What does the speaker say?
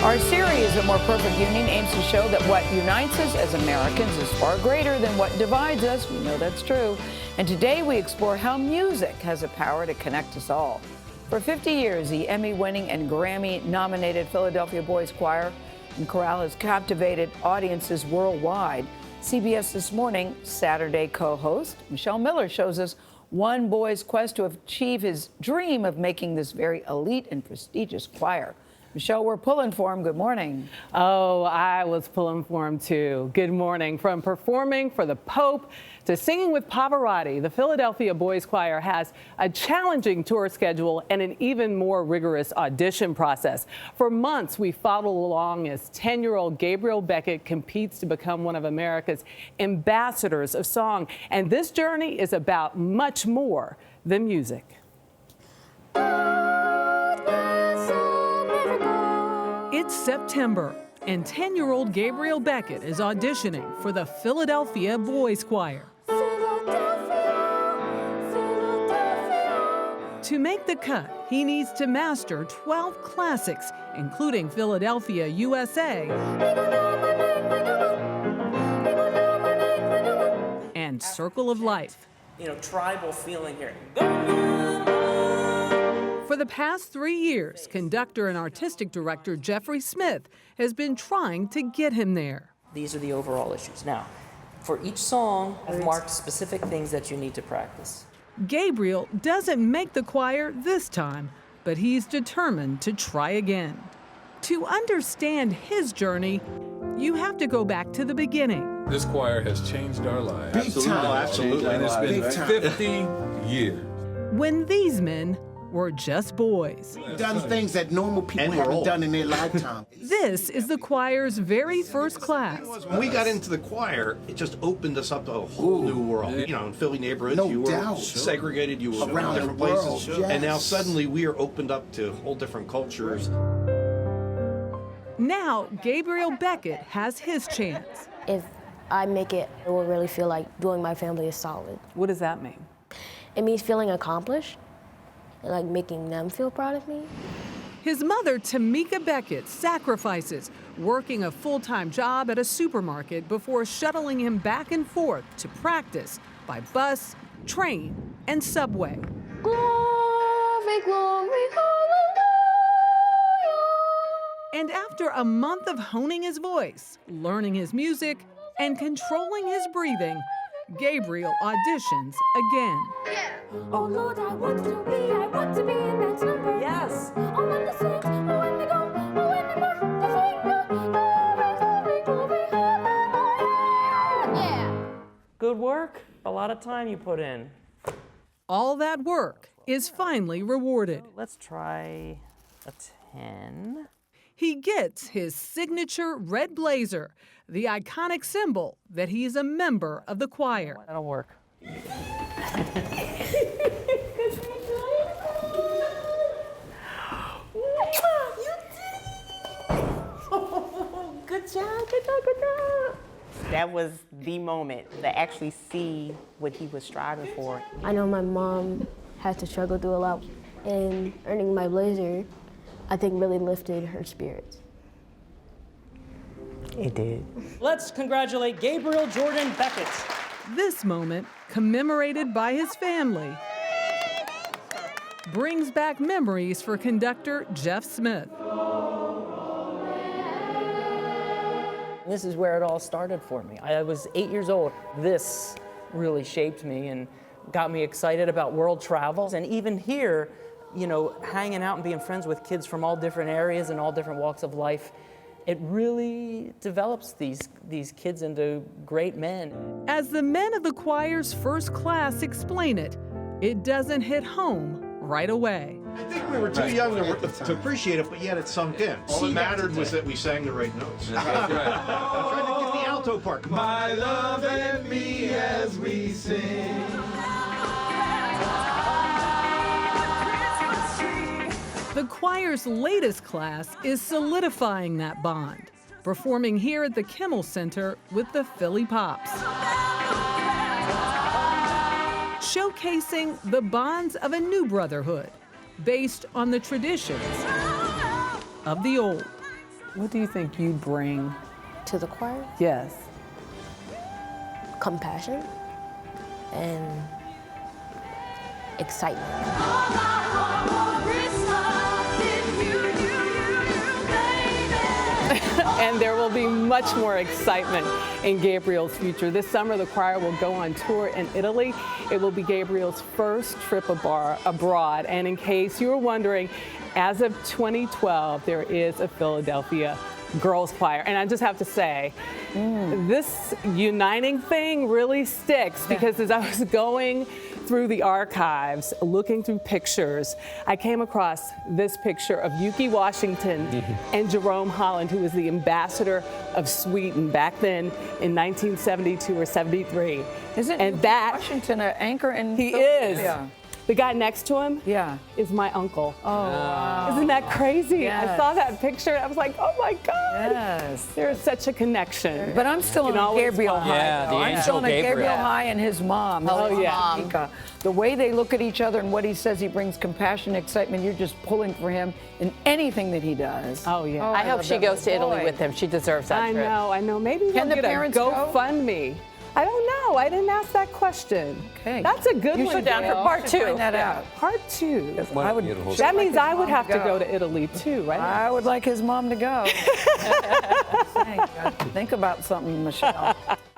Our series, A More Perfect Union, aims to show that what unites us as Americans is far greater than what divides us. We know that's true. And today we explore how music has the power to connect us all. For 50 years, the Emmy-winning and Grammy-nominated Philadelphia Boys Choir and Chorale has captivated audiences worldwide. CBS This Morning Saturday co-host Michelle Miller shows us one boy's quest to achieve his dream of making this very elite and prestigious choir. Michelle, we're pulling for him. Good morning. Oh, I was pulling for him too. Good morning. From performing for the Pope to singing with Pavarotti, the Philadelphia Boys Choir has a challenging tour schedule and an even more rigorous audition process. For months, we followed along as 10-year-old Gabriel Beckett competes to become one of America's ambassadors of song. And this journey is about much more than music. It's September, and 10-year-old Gabriel Beckett is auditioning for the Philadelphia Boys Choir. To make the cut, he needs to master 12 classics, including Philadelphia, USA, and Circle of Life. You know, tribal feeling here. For the past 3 years, conductor and artistic director Jeffrey Smith has been trying to get him there. These are the overall issues. Now, for each song, I've marked specific things that you need to practice. Gabriel doesn't make the choir this time, but he's determined to try again. To understand his journey, you have to go back to the beginning. This choir has changed our lives. Big time. Absolutely. And it's been 50 years. When these men were just boys. Done things that normal people haven't done in their lifetime. This is the choir's very first class. When we got into the choir, it just opened us up to a whole new world. You know, in Philly neighborhoods, No you were doubt. segregated, you were Around different the world, places. yes. And now suddenly we are opened up to whole different cultures. Now, Gabriel Beckett has his chance. If I make it, it will really feel like doing my family is solid. What does that mean? It means feeling accomplished and like making them feel proud of me. His mother, Tamika Beckett, sacrifices working a full-time job at a supermarket before shuttling him back and forth to practice by bus, train, and subway. Glory, glory, hallelujah. And after a month of honing his voice, learning his music, and controlling his breathing, Gabriel auditions again. Oh Lord, I want to be in that number. Yes. Oh, when the six, oh, when they go, oh, when they work, the finger, glory, hallelujah. Yeah. Good work. A lot of time you put in. All that work is finally rewarded. Let's try a 10. He gets his signature red blazer, the iconic symbol that he's a member of the choir. That'll work. Good job, good job, good job. That was the moment to actually see what he was striving for. I know my mom had to struggle through a lot, and earning my blazer, I think, really lifted her spirits. It did. Let's congratulate Gabriel Jordan Beckett. This moment, commemorated by his family, brings back memories for conductor Jeff Smith. This is where it all started for me. I was 8 years old. This really shaped me and got me excited about world travels. And even here, you know, hanging out and being friends with kids from all different areas and all different walks of life, it really develops these kids into great men. As the men of the choir's first class explain it, it doesn't hit home right away. I think we were too young to appreciate it, but yet it sunk in. All that mattered was that we sang the right notes. I'm trying to get the alto part. Come on. My love and me as we sing. The choir's latest class is solidifying that bond, performing here at the Kimmel Center with the Philly Pops. Showcasing the bonds of a new brotherhood based on the traditions of the old. What do you think you bring? To the choir, Yes. compassion and excitement. And there will be much more excitement in Gabriels Future. This summer, the choir will go on tour in Italy. It will be Gabriel's first trip abroad. And in case you were wondering, as of 2012, there is a Philadelphia girls choir. And I just have to say, this uniting thing really sticks, because as I was going through the archives, looking through pictures, I came across this picture of Yuki Washington and Jerome Holland, who was the ambassador of Sweden back then in 1972 or 73. Isn't and that Washington an anchor in he Philadelphia? is. The guy next to him is my uncle. Oh, wow. Isn't that crazy? Yes. I saw that picture and I was like, oh my God. Yes. There's such a connection. But I'm still You on can a always Gabriel find- high. Yeah, though. the I'm angel still on a Gabriel Gabriel. high and his mom. Oh, his yeah. mom, Mika. The way they look at each other and what he says, he brings compassion, excitement. You're just pulling for him in anything that he does. Oh, yeah. I hope love she that goes to little Italy boy. with him. She deserves that trip. I know. Maybe Can they'll the get a parents go? GoFundMe. I don't know. I didn't ask that question. Okay. That's a good You one. should down for Gail. part two. Find that out. Part two. I would, That means I would have to go to Italy too, right? I would like his mom to go. Think about something, Michelle.